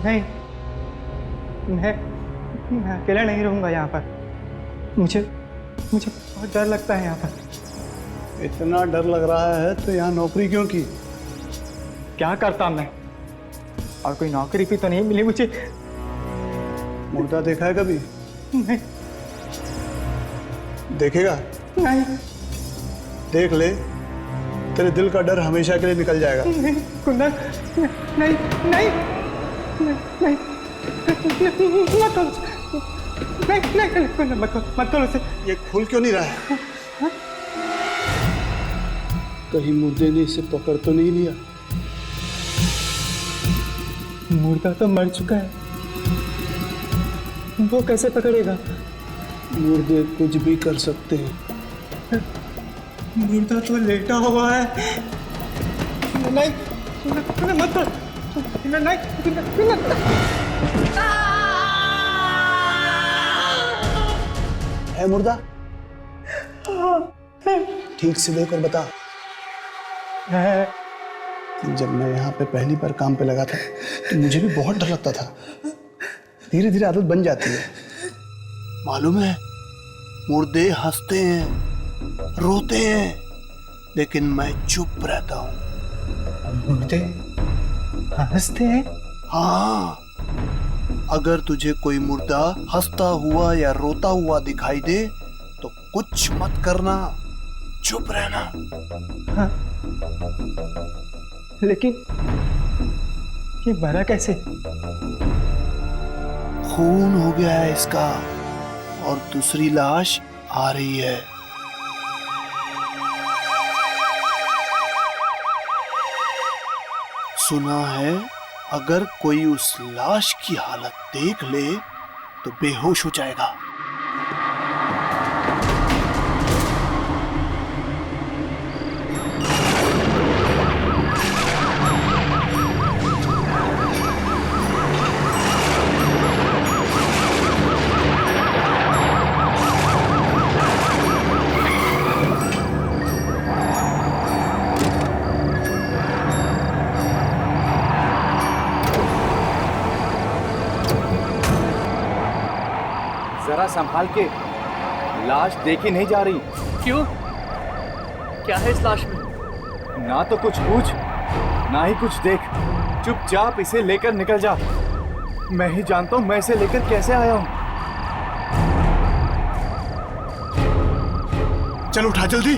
नहीं, मैं अकेला नहीं रहूंगा यहाँ पर। मुझे बहुत डर लगता है यहाँ पर। इतना डर लग रहा है तो यहाँ नौकरी क्यों की? क्या करता मैं? और कोई नौकरी भी तो नहीं मिली मुझे। मुर्दा देखा है कभी? नहीं। देखेगा? नहीं। देख ले, तेरे दिल का डर हमेशा के लिए निकल जाएगा। नहीं कुंदन, नहीं नहीं नहीं, मत खोल, नहीं कुंदन, मत खोल उसे। ये खुल क्यों नहीं रहा है? कहीं मुर्दे ने इसे पकड़ तो नहीं लिया? मुर्दा तो मर चुका है, वो कैसे पकड़ेगा? मुर्दे कुछ भी कर सकते हैं। मुर्दा तो लेटा हुआ है। नहीं, मत कर, नहीं, है मुर्दा? ठीक से देख और बता। है। जब मैं यहाँ पे पहली बार काम पे लगा था तो मुझे भी बहुत डर लगता था, धीरे धीरे आदत बन जाती है। मालूम है, मुर्दे हंसते हैं, रोते हैं, लेकिन मैं चुप रहता हूँ। मुर्दे हंसते हैं? हाँ, अगर तुझे कोई मुर्दा हंसता हुआ या रोता हुआ दिखाई दे तो कुछ मत करना, चुप रहना। हाँ। लेकिन ये मरा कैसे? खून हो गया है इसका और दूसरी लाश आ रही है। सुना है अगर कोई उस लाश की हालत देख ले तो बेहोश हो जाएगा। जरा संभाल के, लाश देखी नहीं जा रही। क्यों? क्या है इस लाश में? ना तो कुछ पूछ, ना ही कुछ देख। चुपचाप इसे लेकर निकल जा। मैं ही जानता हूं मैं इसे लेकर कैसे आया हूं। चल उठा जल्दी।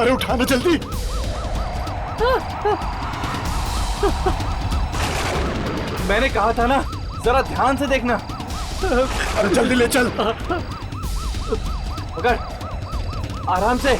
अरे उठाना जल्दी। मैंने कहा था ना, जरा ध्यान से देखना। अरे जल्दी ले चल। पकड़, आराम से।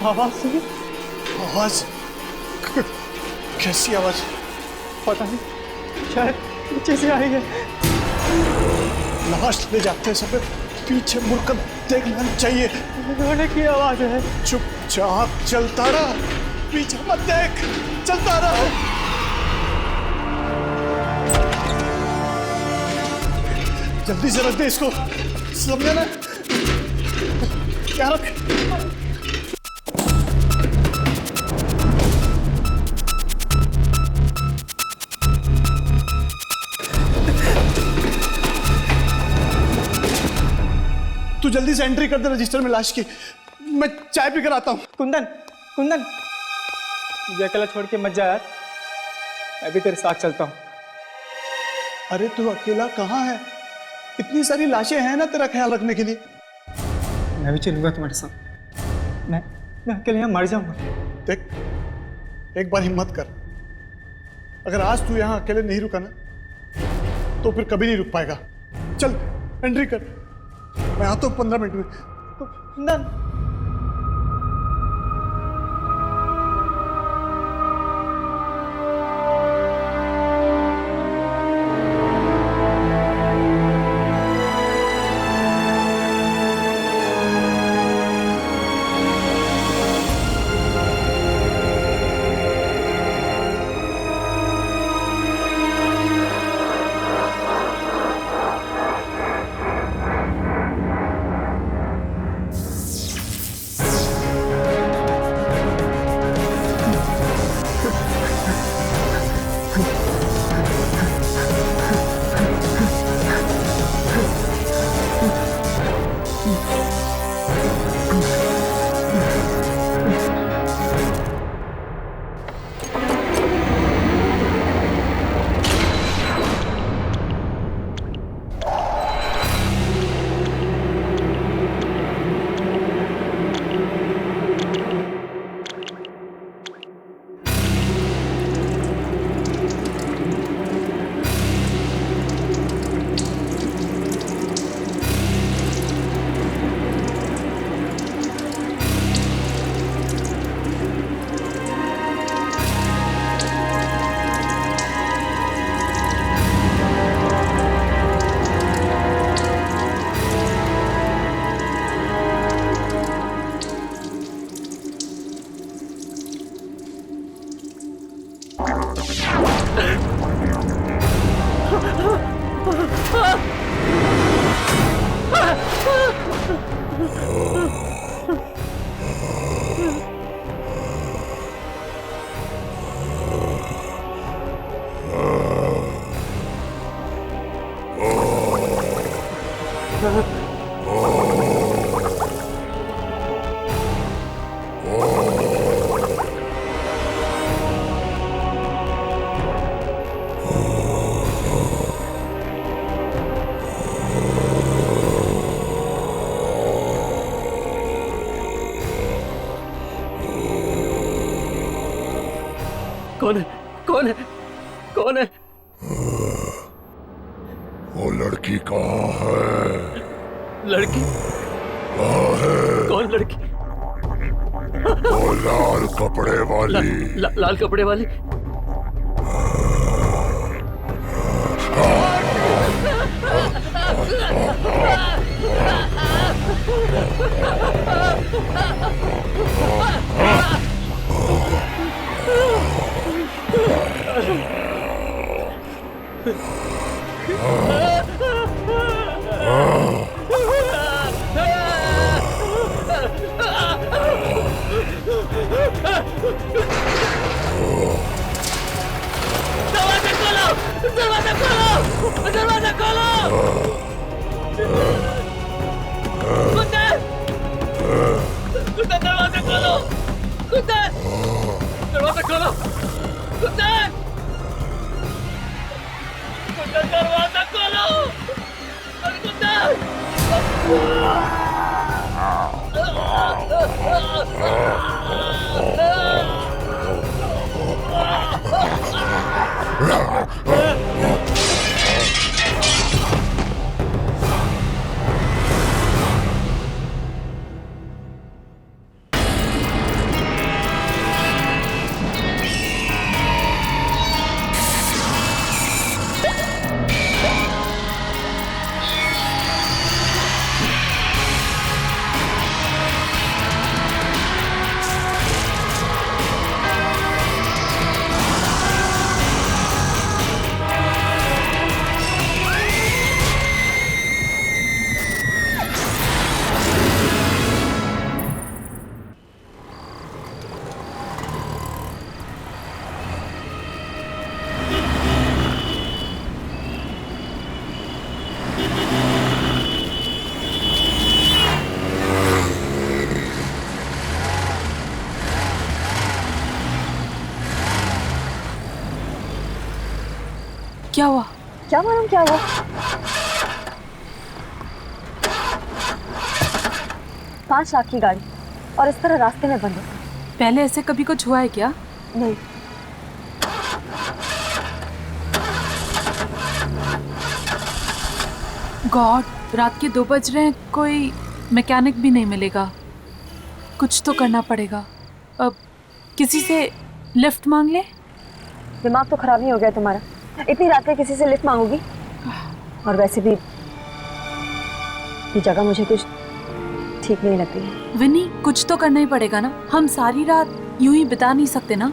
आवाज सुनी? आवाज? कैसी आवाज? पता नहीं, शायद पीछे से आई है। लाश ले जाते समय पीछे मुड़कर देखना चाहिए। रोने की आवाज है। चुपचाप चलता रहा, पीछे मत देख, चलता रहा। जल्दी से रख दे इसको, समझा ना? क्या रख? तू जल्दी से एंट्री कर दे रजिस्टर में लाश की। मैं चाय पीकर आता हूँ। कुंदन, कुंदन, मुझे अकेला छोड़ के मत जा यार। मैं भी तेरे साथ चलता हूँ। अरे तू अकेला कहाँ है? इतनी सारी लाशें हैं ना तेरा ख्याल रखने के लिए। मैं भी चलूंगा तुम्हारे साथ। मैं अकेले यहाँ मर जाऊंगा। देख, एक बार हिम्मत कर। अगर आज तू यहाँ अकेले नहीं रुका ना तो फिर कभी नहीं रुक पाएगा। चल एंट्री कर, मैं आता हूँ 15 मिनट में। कुंदन, कौन है? कौन है? कौन है? वो लड़की कहाँ है? लड़की? कहाँ है? कौन लड़की? वो लाल कपड़े वाली। लाल कपड़े वाली? दरवाजा खोलो! दरवाजा खोलो! दरवाजा खोलो! कुंदन! कुंदन दरवाजा खोलो! कुंदन! दरवाजा खोलो! कुंदन! कुंदन दरवाजा खोलो! अरे कुंदन! क्या हुआ? क्या मालूम क्या हुआ? 5 लाख की गाड़ी और इस तरह रास्ते में बंद। पहले ऐसे कभी कुछ हुआ है क्या? नहीं। गॉड, रात के 2 बज रहे हैं, कोई मैकेनिक भी नहीं मिलेगा। कुछ तो करना पड़ेगा। अब किसी से लिफ्ट मांग ले। दिमाग तो खराब नहीं हो गया तुम्हारा? इतनी रात में किसी से लिफ्ट मांगोगी? और वैसे भी ये जगह मुझे कुछ ठीक नहीं लगती है। विनी, कुछ तो करना ही पड़ेगा ना। हम सारी रात यूं ही बिता नहीं सकते ना।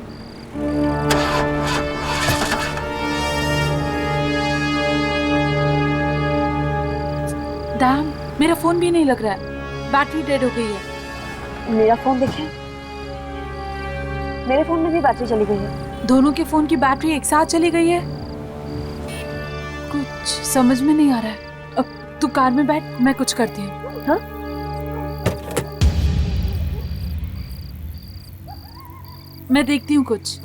डैम, मेरा फोन भी नहीं लग रहा है। बैटरी डेड हो गई है। मेरा फोन देखें। मेरे फोन में भी बैटरी चली गई है। दोनों के फोन की बैटरी एक साथ चली गई है। कुछ समझ में नहीं आ रहा है। अब तू कार में बैठ, मैं कुछ करती हूँ। हाँ? मैं देखती हूँ कुछ।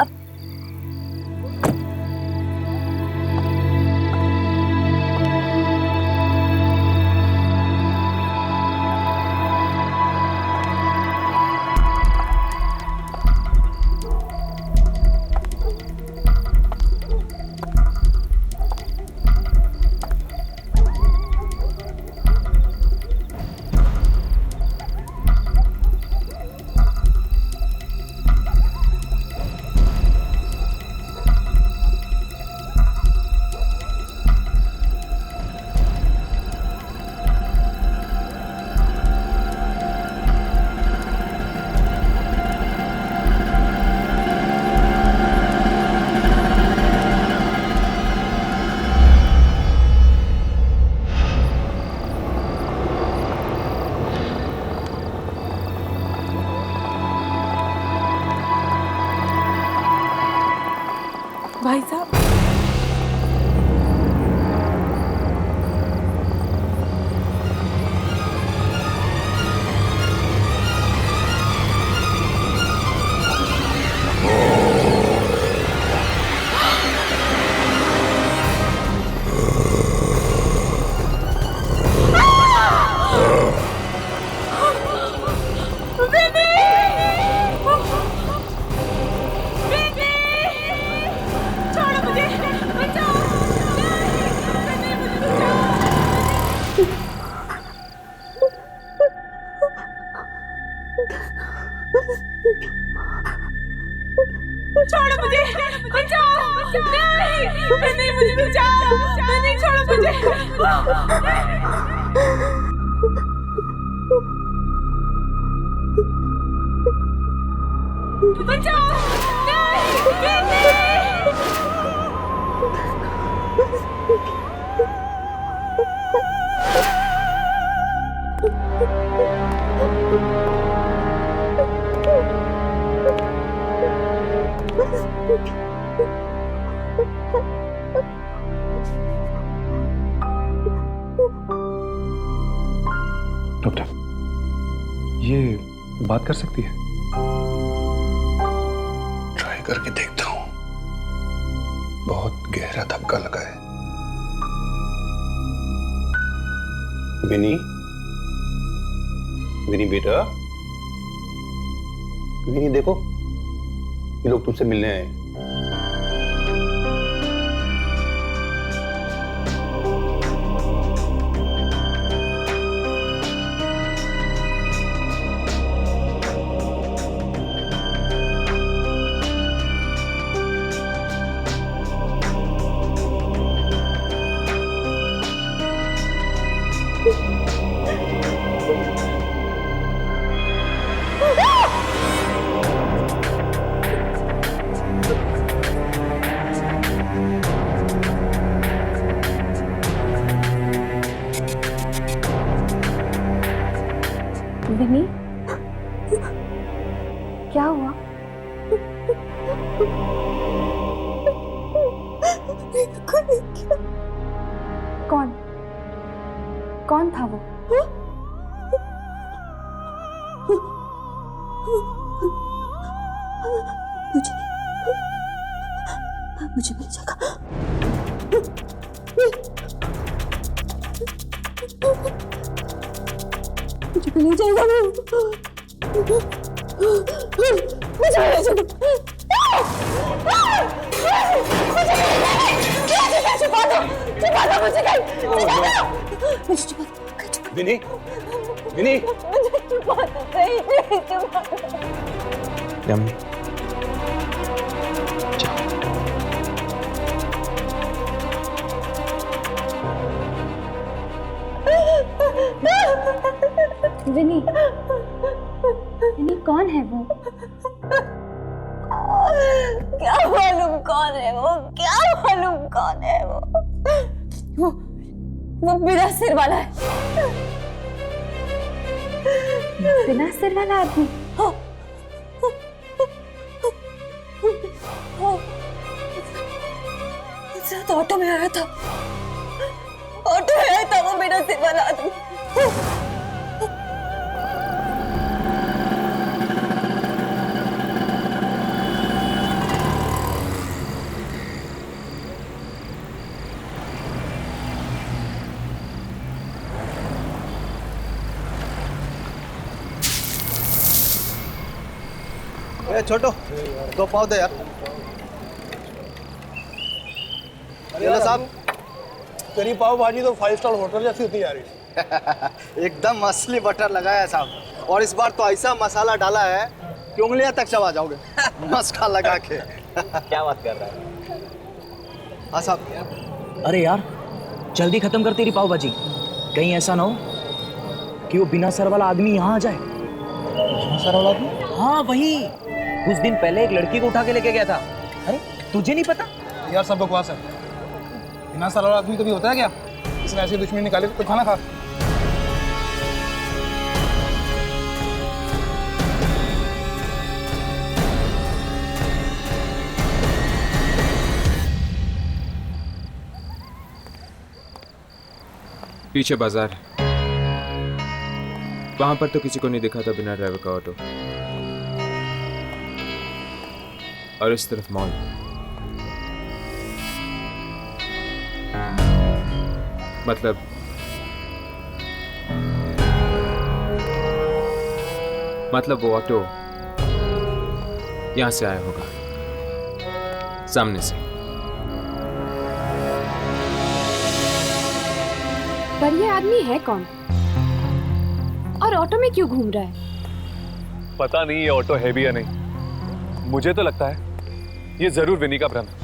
भाई साहब, छोड़ो मुझे, बचाओ, नहीं, मुझे बचाओ, नहीं, छोड़ो मुझे। बचाओ, नहीं। डॉक्टर, ये बात कर सकती है? ट्राई करके देखता हूं। बहुत गहरा धक्का लगा है। विनी, विनी बेटा, विनी देखो, ये लोग तुमसे मिलने आए। विनी, क्या हुआ? कौन कौन था वो? मुझे मिल जाएगा। मुझे मिल जाएगा। विनी, विनी, यम्मी, विनी, विनी कौन है वो? क्या मालूम कौन है वो, क्या मालूम कौन है वो बिना सिर वाला है। बिना सिर वाला आदमी? तो ऑटो में आया था, ऑटो में आया था वो बिना सिर वाला आदमी। छोटो, 2 पाव दे यार। अरे साहब, तेरी पाव भाजी तो 5 स्टार होटल जैसी होती जा रही। एकदम असली बटर लगाया है साहब, और इस बार तो ऐसा मसाला डाला है कि उंगलियां तक चबा जाओगे मस्का लगा के। क्या बात कर रहा है? हाँ साहब। अरे यार, जल्दी खत्म कर तेरी पाव भाजी, कहीं ऐसा ना हो कि वो बिना सर वाला आदमी यहाँ आ जाए। बिना सर वाला आदमी? हाँ वही, कुछ दिन पहले एक लड़की को उठा के लेके गया था। अरे तुझे नहीं पता? यार सब बकवास है। बिना सर वाला आदमी कभी होता है क्या? इसने ऐसी दुश्मनी निकाली तो खाना खा। पीछे बाजार है, वहां पर तो किसी को नहीं दिखा था बिना ड्राइवर का ऑटो। और इस तरफ मॉल। मतलब वो ऑटो यहां से आया होगा, सामने से। पर ये आदमी है कौन और ऑटो में क्यों घूम रहा है? पता नहीं ये ऑटो है भी या नहीं। मुझे तो लगता है ये जरूर विनी का भ्रम है।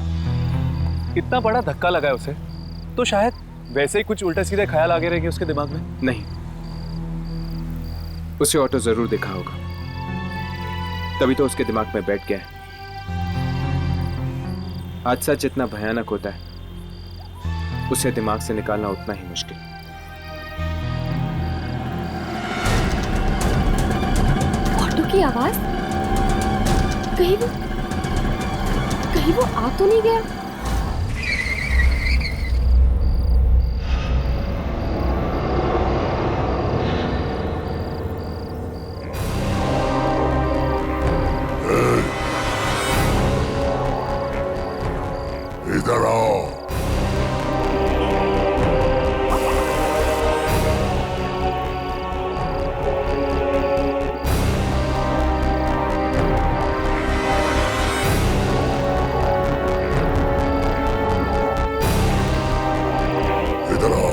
इतना बड़ा धक्का लगा है उसे, तो शायद वैसे ही कुछ उल्टे सीधे ख्याल आगे रहेंगे उसके दिमाग में। नहीं, उसे ऑटो जरूर देखा होगा, तभी तो उसके दिमाग में बैठ गया है। हादसा जितना भयानक होता है, उसे दिमाग से निकालना उतना ही मुश्किल। ऑटो की आवाज, कहीं वो आ तो नहीं गया? इधर आओ। इधर आओ।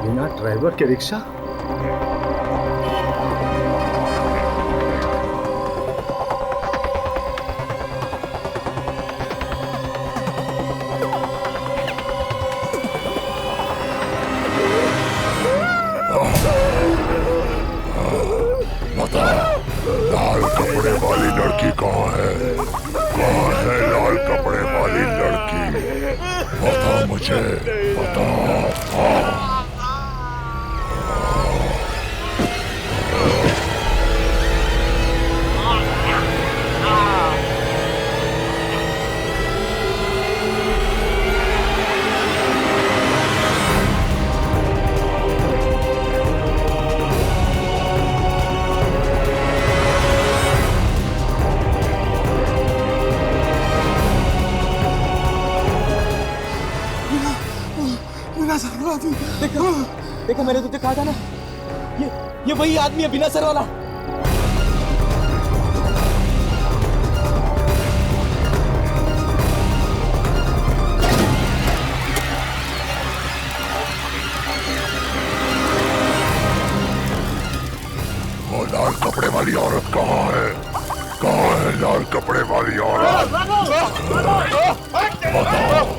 बिना ड्राइवर के रिक्शा? बता, लाल कपड़े वाली लड़की कहाँ है? कहाँ है लाल कपड़े वाली लड़की? बता मुझे, बता। देखा मैंने तुझे कहा था ना, ये वही आदमी है बिना सर वाला। वो लाल कपड़े वाली औरत कहाँ है? कहाँ है लाल कपड़े वाली औरत? बताओ।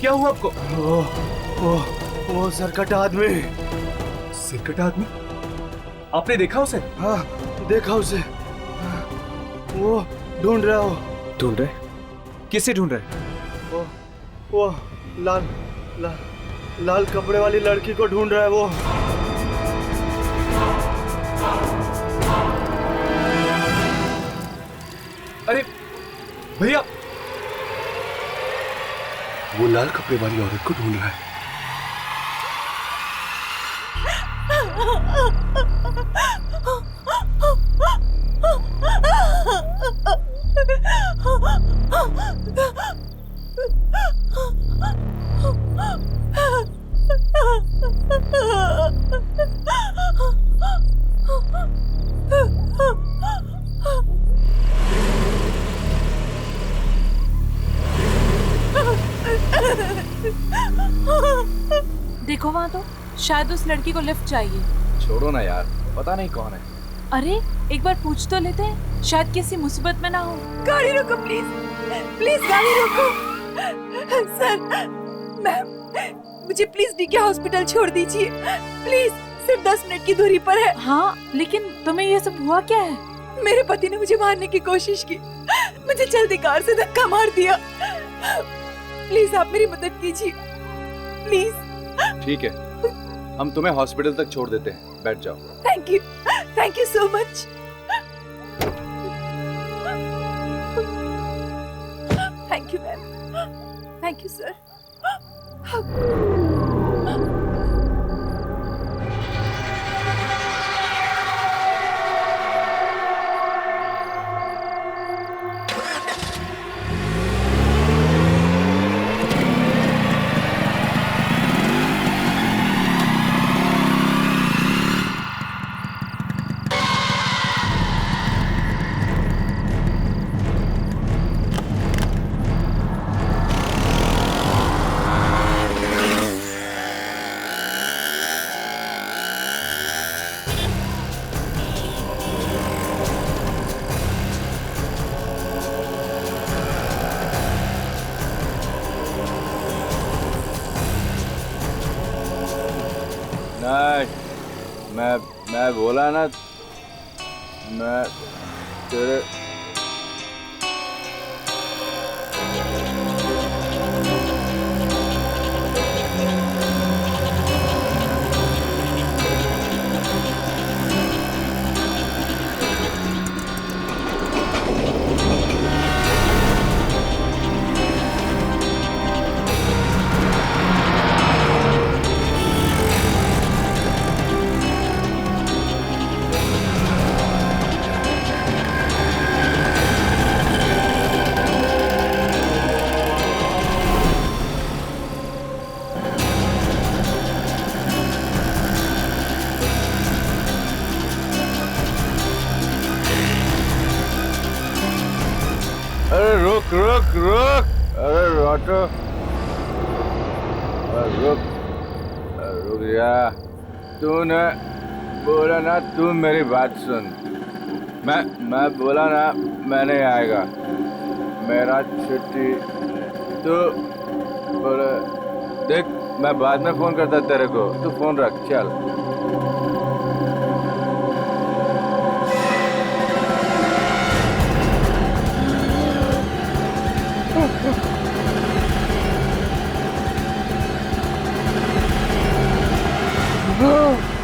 क्या हुआ आपको? वो सरकटा आदमी। सरकटा आदमी? आपने देखा उसे? हाँ, देखा उसे। वो ढूंढ रहा हो। ढूंढ रहे? किसे ढूंढ रहे? वो लाल कपड़े वाली लड़की को ढूंढ रहा है वो। अरे भैया, वो लाल कपड़े वाली औरत को ढूंढ रहा है। देखो वहां तो शायद उस लड़की को लिफ्ट चाहिए। छोड़ो ना यार, पता नहीं कौन है। अरे एक बार पूछ तो लेते हैं, शायद किसी मुसीबत में ना हो। गाड़ी रोको प्लीज, प्लीज गाड़ी रोको। सर, मैम, मुझे प्लीज डीके हॉस्पिटल छोड़ दीजिए, प्लीज। सिर्फ 10 मिनट की दूरी पर है। हाँ, लेकिन तुम्हें ये सब हुआ क्या है? मेरे पति ने मुझे मारने की कोशिश की, मुझे चलती कार से धक्का मार दिया। प्लीज आप मेरी मदद कीजिए, प्लीज। ठीक है, हम तुम्हें हॉस्पिटल तक छोड़ देते हैं, बैठ जाओ। Thank you so much. Thank you ma'am, thank you sir. मैं बोला ना, मैं तेरे रुक रुक रुक, अरे ऑटो रुक रुक जा। तूने बोला ना, तू मेरी बात सुन। मैं बोला ना मैं नहीं आएगा, मेरा छुट्टी। तू बोले देख, मैं बाद में फोन करता तेरे को, तू फोन रख, चल। Oh